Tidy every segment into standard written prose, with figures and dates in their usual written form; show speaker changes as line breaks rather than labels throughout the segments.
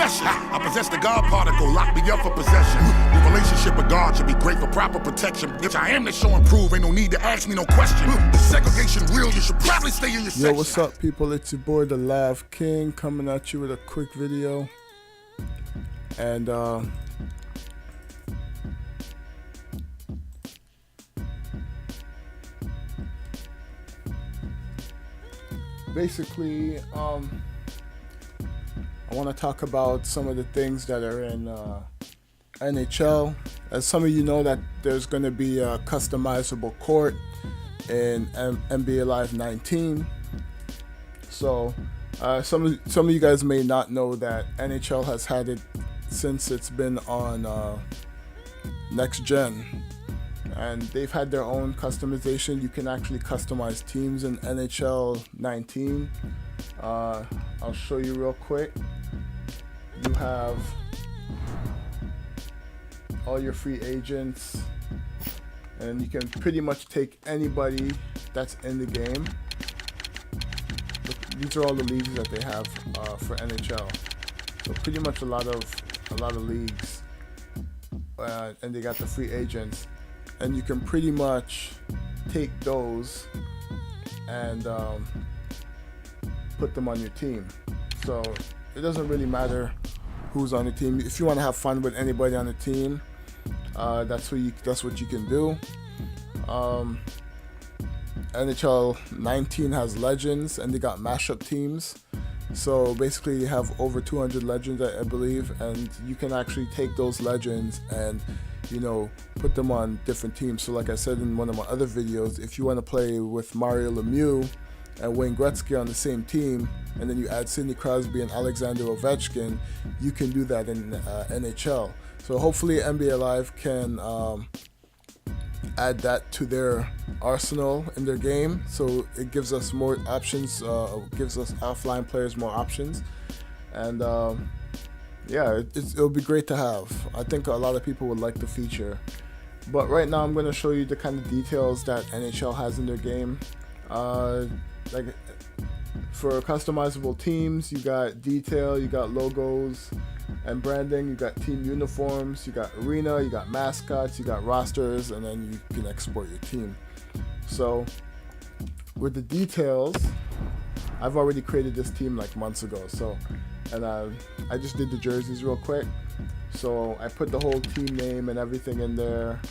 confession. I possess the God particle, lock me up for possession. The relationship with God should be great for proper protection. If I am to show and prove, ain't no need to ask me no question. The segregation real, you should probably stay in your section.
Yo, what's up, people? It's your boy, the Lav King, coming at you with a quick video. And basically, I want to talk about some of the things that are in NHL. As some of you know, that there's going to be a customizable court in NBA Live 19. So some of you guys may not know that NHL has had it since it's been on Next Gen, and they've had their own customization. You can actually customize teams in NHL 19. I'll show you real quick. You have all your free agents, and you can pretty much take anybody that's in the game. Look, these are all the leagues that they have for NHL. So pretty much a lot of leagues, and they got the free agents, and you can pretty much take those and put them on your team. So it doesn't really matter who's on the team. If you want to have fun with anybody on the team, that's what you can do. NHL 19 has legends, and they got mashup teams. So basically, you have over 200 legends, I believe, and you can actually take those legends and, you know, put them on different teams. So like I said in one of my other videos, if you want to play with Mario Lemieux and Wayne Gretzky on the same team, and then you add Sidney Crosby and Alexander Ovechkin, you can do that in NHL. So hopefully NBA Live can add that to their arsenal in their game, so it gives us more options, gives us offline players more options, and yeah, it'll be great to have. I think a lot of people would like the feature, but right now I'm going to show you the kind of details that NHL has in their game. Like for customizable teams, you got detail, you got logos and branding, you got team uniforms, you got arena, you got mascots, you got rosters, and then you can export your team. So with the details, I've already created this team like months ago. So, and I just did the jerseys real quick. So I put the whole team name and everything in there,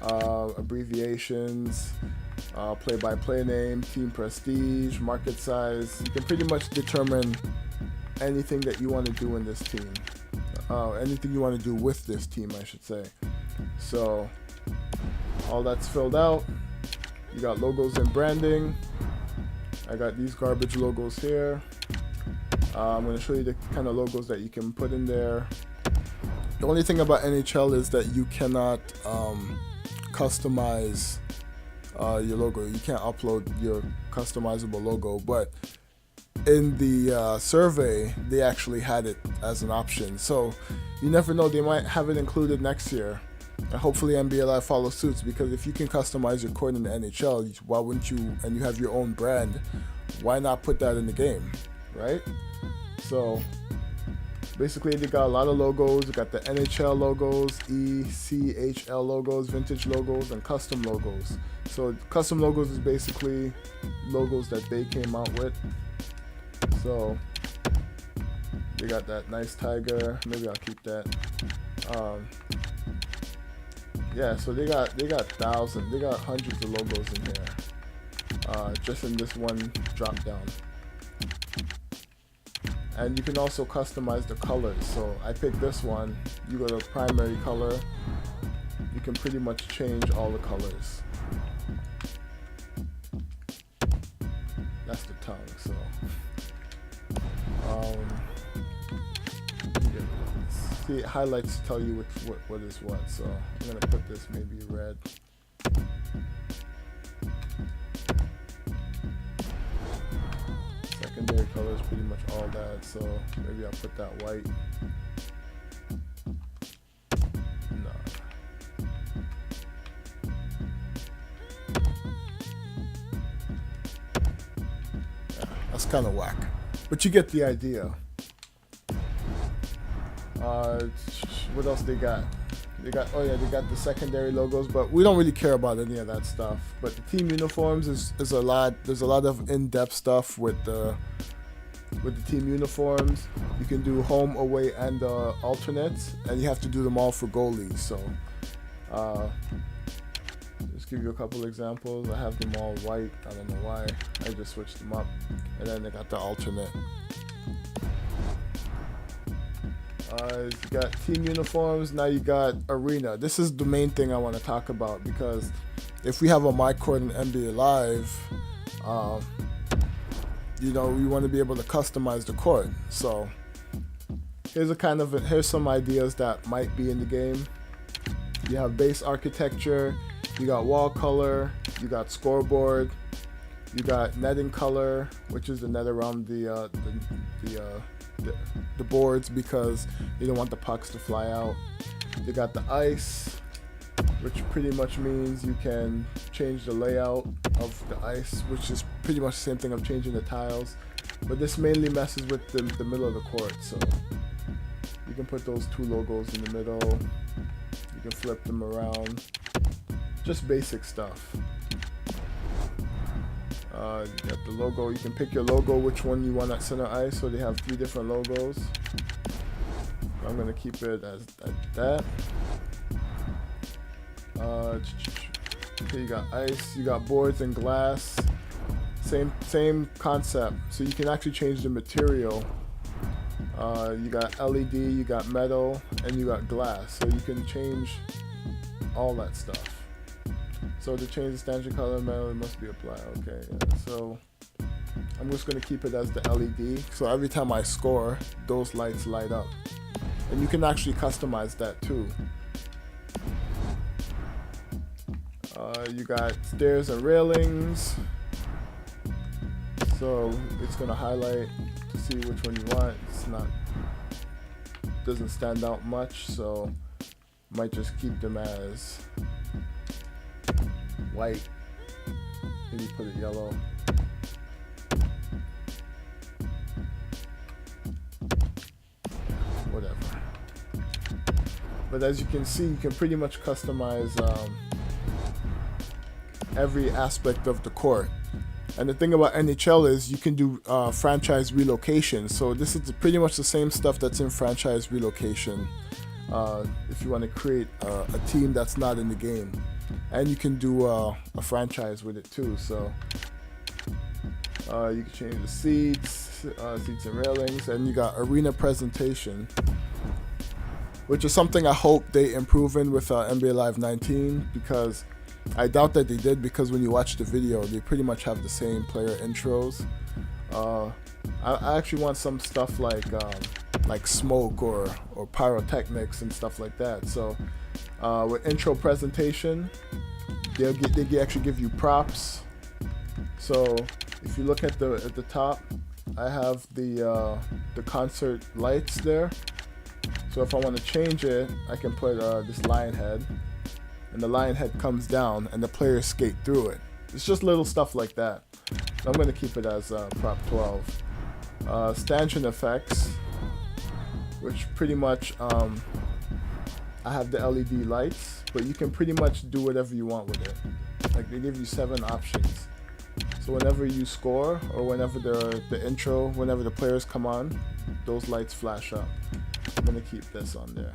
abbreviations, play-by-play name, team prestige, market size. You can pretty much determine anything that you want to do in this team, anything you want to do with this team, I should say. So all that's filled out. You got logos and branding. I got these garbage logos here. I'm going to show you the kind of logos that you can put in there. The only thing about NHL is that you cannot customize your logo. You can't upload your customizable logo, but in the survey, they actually had it as an option. So you never know, they might have it included next year. And hopefully NBA Live follows suit, because if you can customize your court in the NHL, why wouldn't you? And you have your own brand, why not put that in the game, right? So basically, they got a lot of logos. They got the NHL logos, ECHL logos, vintage logos, and custom logos. So custom logos is basically logos that they came out with. So they got that nice tiger. Maybe I'll keep that. Yeah, so they got thousands. They got hundreds of logos in here, just in this one drop down. And you can also customize the colors. So I picked this one. You go to primary color. You can pretty much change all the colors. That's the tongue. So see, highlights tell you what is what. So I'm gonna put this maybe red. Secondary color is pretty much all that, so maybe I'll put that white. No. Yeah, that's kind of whack, but you get the idea. What else they got? They got the secondary logos, but we don't really care about any of that stuff. But the team uniforms is a lot. There's a lot of in-depth stuff with the team uniforms. You can do home, away, and alternates, and you have to do them all for goalies. So, just give you a couple examples. I have them all white. I don't know why. I just switched them up, and then they got the alternate. You got team uniforms. Now you got arena. This is the main thing I want to talk about, because if we have a My Court in NBA Live, we want to be able to customize the court. So here's some ideas that might be in the game. You have base architecture. You got wall color. You got scoreboard. You got netting color, which is the net around the boards, because you don't want the pucks to fly out. You got the ice, which pretty much means you can change the layout of the ice, which is pretty much the same thing of changing the tiles. But this mainly messes with the middle of the court, so you can put those two logos in the middle. You can flip them around. Just basic stuff. You got the logo. You can pick your logo, which one you want at center ice. So they have 3 different logos. I'm gonna keep it as that. Okay, you got ice. You got boards and glass. Same concept. So you can actually change the material. You got LED. You got metal, and you got glass. So you can change all that stuff. So to change the standard color metal, it must be applied. Okay, yeah. So I'm just gonna keep it as the LED. So every time I score, those lights light up. And you can actually customize that too. You got stairs and railings. So it's gonna highlight to see which one you want. Doesn't stand out much, so might just keep them as white. Maybe put it yellow. Whatever. But as you can see, you can pretty much customize every aspect of the court. And the thing about NHL is you can do franchise relocation. So this is pretty much the same stuff that's in franchise relocation. If you want to create a team that's not in the game. And you can do a franchise with it too. So you can change the seats and railings, and you got arena presentation, which is something I hope they improve in with NBA Live 19, because I doubt that they did, because when you watch the video, they pretty much have the same player intros. I actually want some stuff like smoke or pyrotechnics and stuff like that. So with intro presentation, they actually give you props. So if you look at the top, I have the concert lights there. So if I want to change it, I can put this lion head, and the lion head comes down and the players skate through it. It's just little stuff like that. So I'm going to keep it as prop 12. Stanchion effects, which pretty much I have the LED lights, but you can pretty much do whatever you want with it. Like, they give you 7 options. So whenever you score, or whenever whenever the players come on, those lights flash up. I'm gonna keep this on there.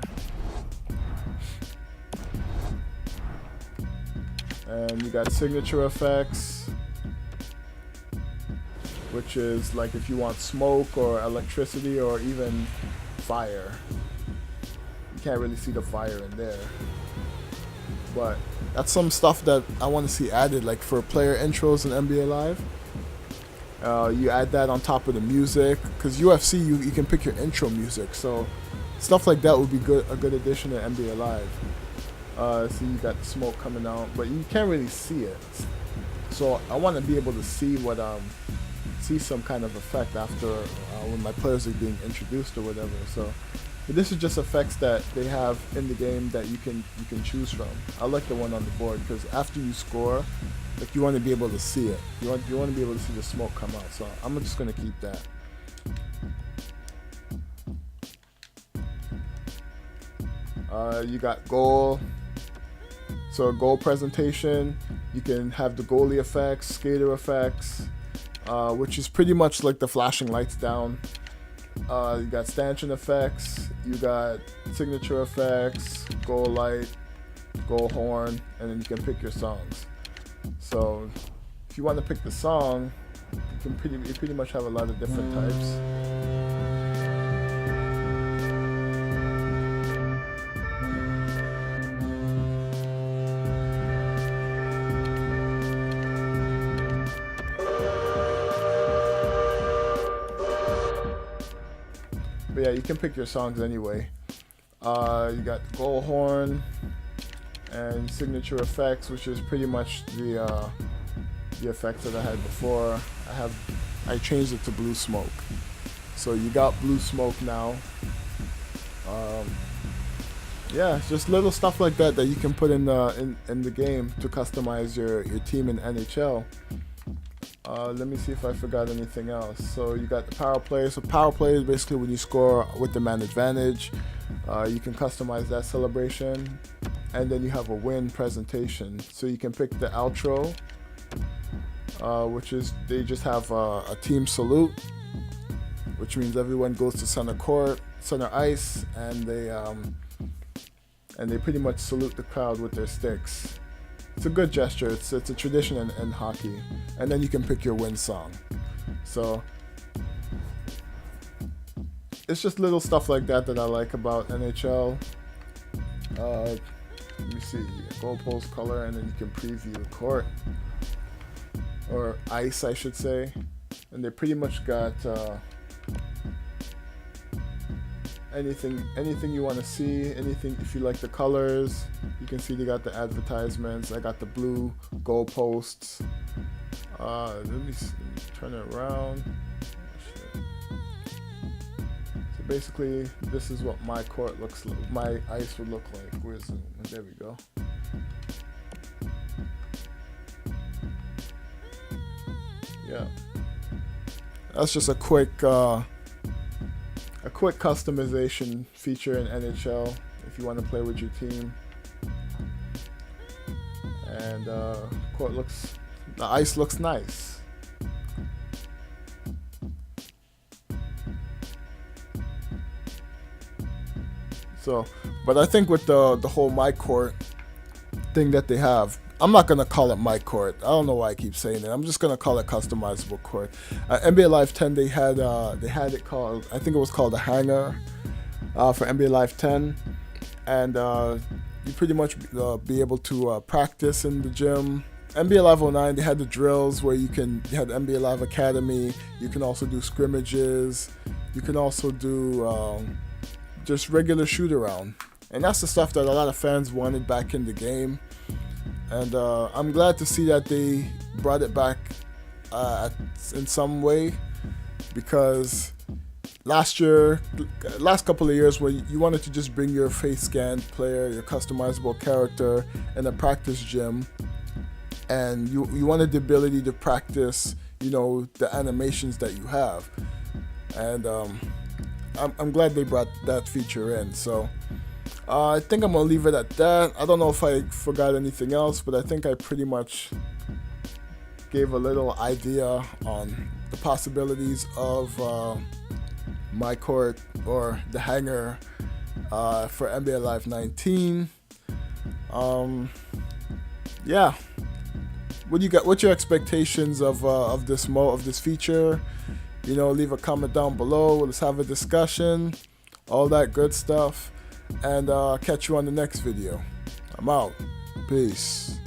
And you got signature effects, which is like if you want smoke or electricity or even fire. You can't really see the fire in there, but that's some stuff that I want to see added, like for player intros in NBA Live. You add that on top of the music, because UFC you can pick your intro music, so stuff like that would be a good addition to NBA Live. So you got the smoke coming out, but you can't really see it. So I want to be able to see see some kind of effect after when my players are being introduced or whatever. So, but this is just effects that they have in the game that you can choose from. I like the one on the board, because after you score, like, you want to be able to see it. You want to be able to see the smoke come out. So I'm just gonna keep that. You got goal. So a goal presentation. You can have the goalie effects, skater effects, which is pretty much like the flashing lights down. You got stanchion effects. You got signature effects, goal light, goal horn, and then you can pick your songs. So if you want to pick the song, you pretty much have a lot of different types. But yeah, you can pick your songs anyway. You got goal horn and signature effects, which is pretty much the effects that I had before. I changed it to blue smoke. So you got blue smoke now. Yeah, it's just little stuff like that you can put in the game to customize your team in NHL. Let me see if I forgot anything else. So you got the power play. So power play is basically when you score with the man advantage. You can customize that celebration. And then you have a win presentation. So you can pick the outro, which is they just have a team salute, which means everyone goes to center court, center ice, and they pretty much salute the crowd with their sticks. It's a good gesture. It's a tradition in hockey. And then you can pick your win song. So it's just little stuff like that I like about NHL. Let me see, goalpost color, and then you can preview the court, or ice, I should say. And they pretty much got anything you want to see, anything. If you like the colors, you can see they got the advertisements. I got the blue goalposts. Let me turn it around. So basically, this is what my court looks like. My ice would look like. Where's Zoom? There we go. Yeah, that's just a quick customization feature in NHL if you want to play with your team. And the ice looks nice. So, but I think with the whole my court thing that they have, I'm not gonna call it my court. I don't know why I keep saying it. I'm just gonna call it customizable court. NBA Live 10, they had it called, I think it was called a Hangar for NBA Live 10, and you pretty much be able to practice in the gym. NBA Live 09, they had the drills where you had NBA Live Academy. You can also do scrimmages. You can also do just regular shoot around, and that's the stuff that a lot of fans wanted back in the game. And I'm glad to see that they brought it back in some way, because last couple of years where you wanted to just bring your face scanned player, your customizable character in a practice gym, and you wanted the ability to practice, the animations that you have. And I'm glad they brought that feature in. So I think I'm gonna leave it at that. I don't know if I forgot anything else, but I think I pretty much gave a little idea on the possibilities of my court, or the Hangar, for NBA Live 19. Yeah. What do you got? What's your expectations of this feature? Leave a comment down below. Let's have a discussion. All that good stuff. And catch you on the next video. I'm out. Peace.